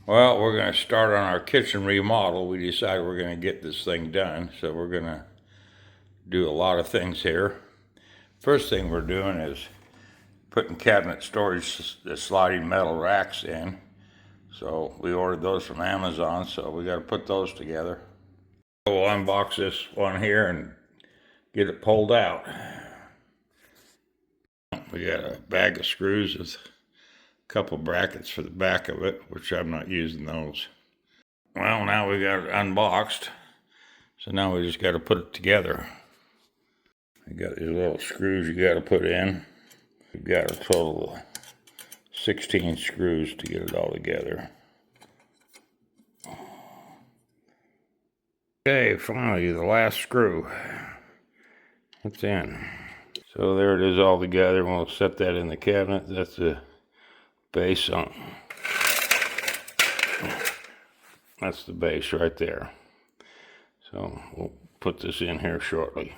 Well, we're going to start on our kitchen remodel. We decided we're going to get this thing done, so we're going to do a lot of things here. First thing we're doing is putting cabinet storage, the sliding metal racks in. So we ordered those from Amazon, so we got to put those together. We'll unbox this one here and get it pulled out. We got a bag of screws with a couple brackets for the back of it, which I'm not using those. Well, now we got it unboxed, so now we just got to put it together. You got these little screws you got to put in. We've got a total of 16 screws to get it all together. Okay, finally, the last screw. It's in. So there it is all together. We'll set that in the cabinet. That's the base on. That's the base right there. So we'll put this in here shortly.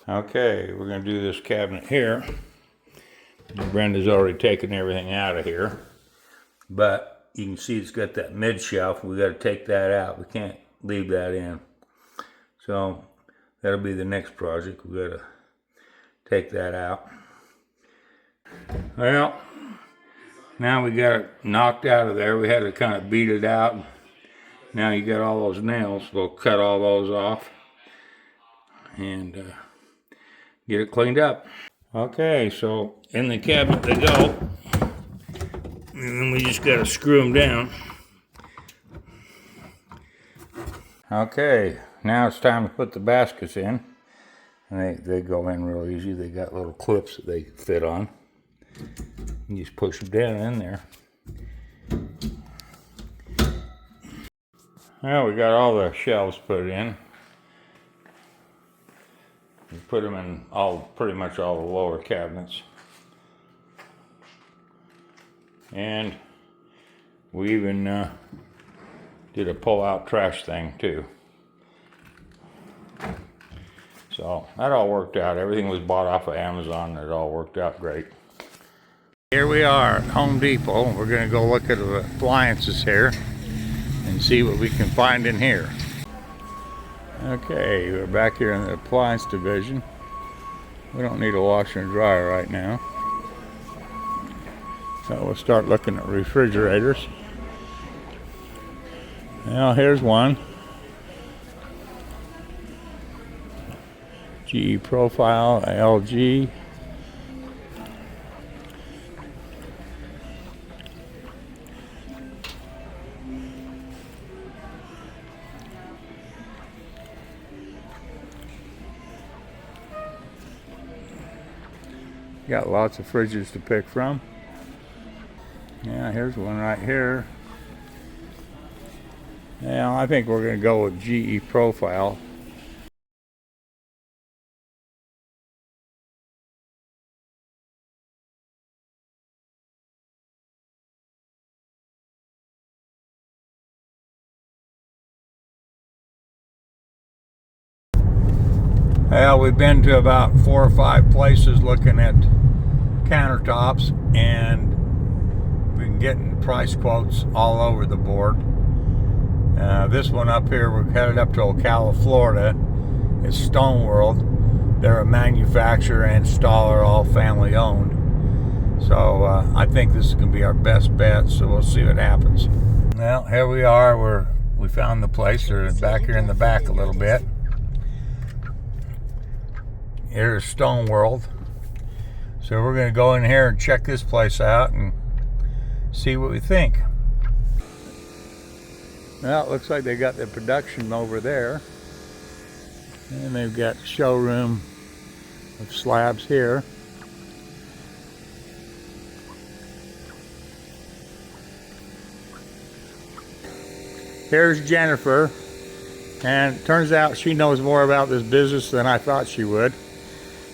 Okay, we're going to do this cabinet here. Brenda's already taken everything out of here, but you can see it's got that mid shelf. We got to take that out. We can't leave that in. So that'll be the next project. We got to take that out. Well, now we got it knocked out of there. We had to kind of beat it out. Now you got all those nails. We'll cut all those off and get it cleaned up. Okay, so in the cabinet they go. And then we just got to screw them down. Okay, now it's time to put the baskets in. And they go in real easy. They got little clips that they fit on. You just push them down in there. Well, we got all the shelves put in. We put them in pretty much all the lower cabinets. And we even did a pull-out trash thing too. So that all worked out. Everything was bought off of Amazon. It all worked out great. Here we are at Home Depot. We're going to go look at the appliances here and see what we can find in here. Okay, we're back here in the appliance division. We don't need a washer and dryer right now. So we'll start looking at refrigerators. Now here's one. GE Profile, LG. Got lots of fridges to pick from. Yeah, here's one right here. Now I think we're going to go with GE Profile. Well, we've been to about 4 or 5 places looking at countertops, and we've been getting price quotes all over the board. This one up here, we're headed up to Ocala, Florida. It's Stone World. They're a manufacturer and installer, all family owned. So I think this is going to be our best bet, so we'll see what happens. Well, here we are. We found the place. They're back here in the back a little bit. Here's Stone World. So we're going to go in here and check this place out and see what we think. Well, it looks like they got the production over there. And they've got showroom of slabs here. Here's Jennifer. And it turns out she knows more about this business than I thought she would.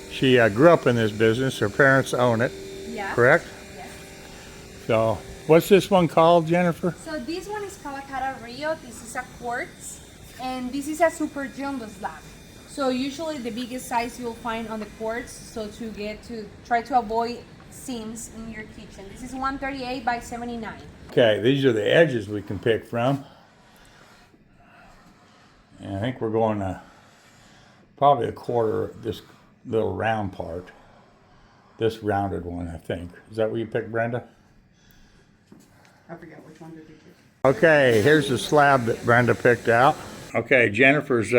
She grew up in this business. Her parents own it. Yeah. Correct? Yes. So, what's this one called, Jennifer? So this one is called a Cara Rio. This is a quartz, and this is a super jumbo slab. So usually the biggest size you'll find on the quartz. So try to avoid seams in your kitchen. This is 138 by 79. Okay, these are the edges we can pick from. And I think we're going to probably a quarter of this little round part. This rounded one, I think. Is that what you picked, Brenda? I forget which one did you choose. Okay, here's the slab that Brenda picked out. Okay, Jennifer's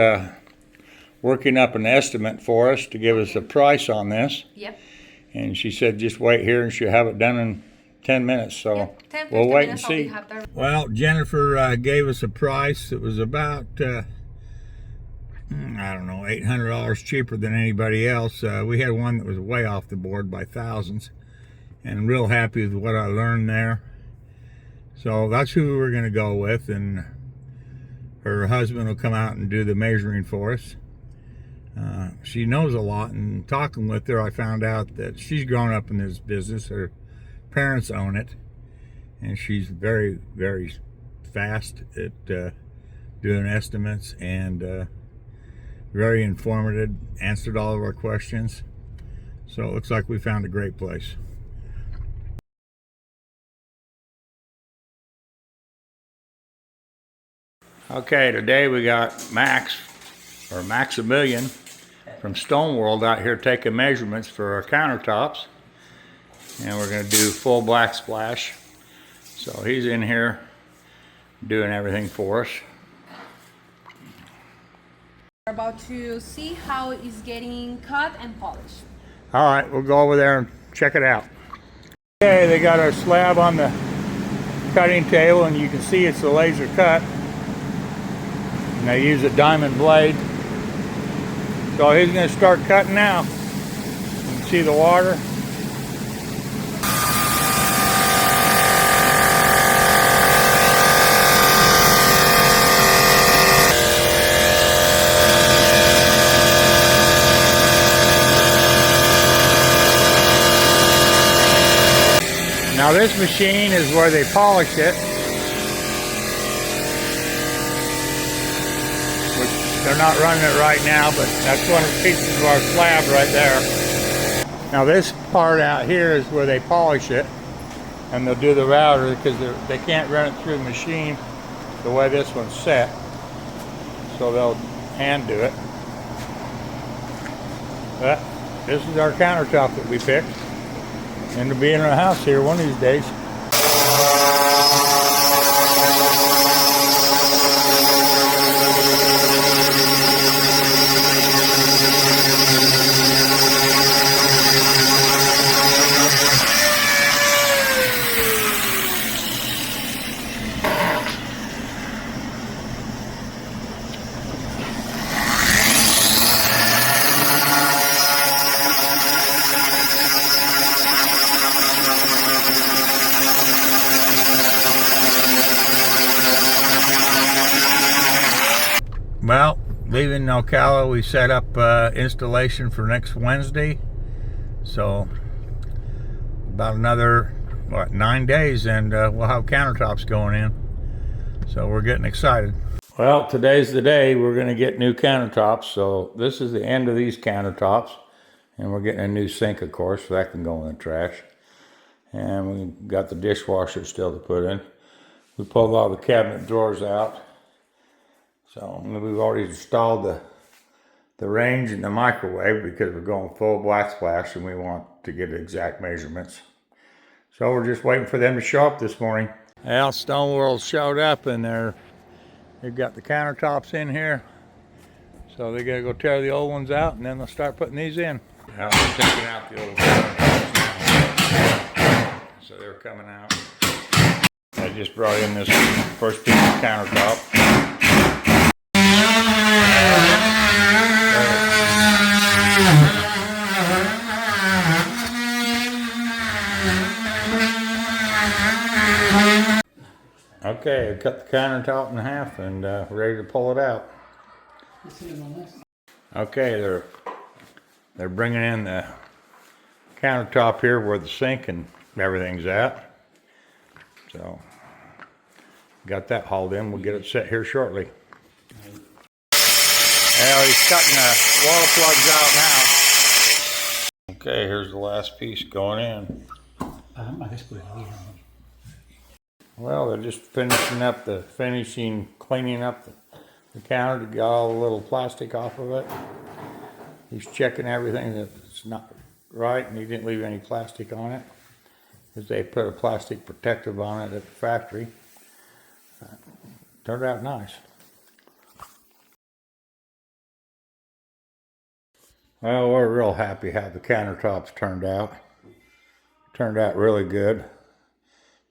working up an estimate for us to give us a price on this. Yep. And she said just wait here and she'll have it done in 10 minutes. So Yep. 10, we'll 15 wait and minutes, see. Well, Jennifer gave us a price. It was about, I don't know, $800 cheaper than anybody else. We had one that was way off the board by thousands. And real happy with what I learned there. So that's who we're going to go with. And her husband will come out and do the measuring for us. She knows a lot, and talking with her I found out that she's grown up in this business. Her parents own it, and she's very, very fast at doing estimates, and very informative, answered all of our questions. So it looks like we found a great place. Okay, today we got Maximilian from Stone World out here taking measurements for our countertops. And we're going to do full black splash. So he's in here doing everything for us. We're about to see how it's getting cut and polished. All right, we'll go over there and check it out. Okay, they got our slab on the cutting table, and you can see it's a laser cut. And they use a diamond blade. So he's going to start cutting now. You can see the water. Now this machine is where they polish it. They're not running it right now, but that's one of the pieces of our slab right there. Now this part out here is where they polish it, and they'll do the router because they can't run it through the machine the way this one's set. So they'll hand do it. But this is our countertop that we picked, and it'll be in our house here one of these days. Well, leaving Ocala, we set up installation for next Wednesday. So about another, 9 days, and we'll have countertops going in. So we're getting excited. Well, today's the day we're going to get new countertops. So this is the end of these countertops. And we're getting a new sink, of course, so that can go in the trash. And we got the dishwasher still to put in. We pulled all the cabinet drawers out. So we've already installed the range and the microwave because we're going full black splash and we want to get exact measurements. So we're just waiting for them to show up this morning. Well, Stone World showed up, and they've got the countertops in here. So they gotta go tear the old ones out, and then they'll start putting these in. Now they're taking out the old countertops now. So they're coming out. I just brought in this first piece of countertop. Okay, I cut the countertop in half and ready to pull it out. Okay, they're bringing in the countertop here where the sink and everything's at. So got that hauled in. We'll get it set here shortly. Well, he's cutting the water plugs out now. Okay, here's the last piece going in. Well, they're just cleaning up the counter to get all the little plastic off of it. He's checking everything that's not right, and he didn't leave any plastic on it, because they put a plastic protective on it at the factory. Turned out nice. Well, we're real happy how the countertops turned out. Turned out really good.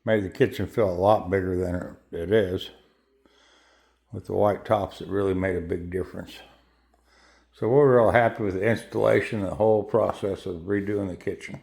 Made the kitchen feel a lot bigger than it is. With the white tops, it really made a big difference. So we're real happy with the installation and the whole process of redoing the kitchen.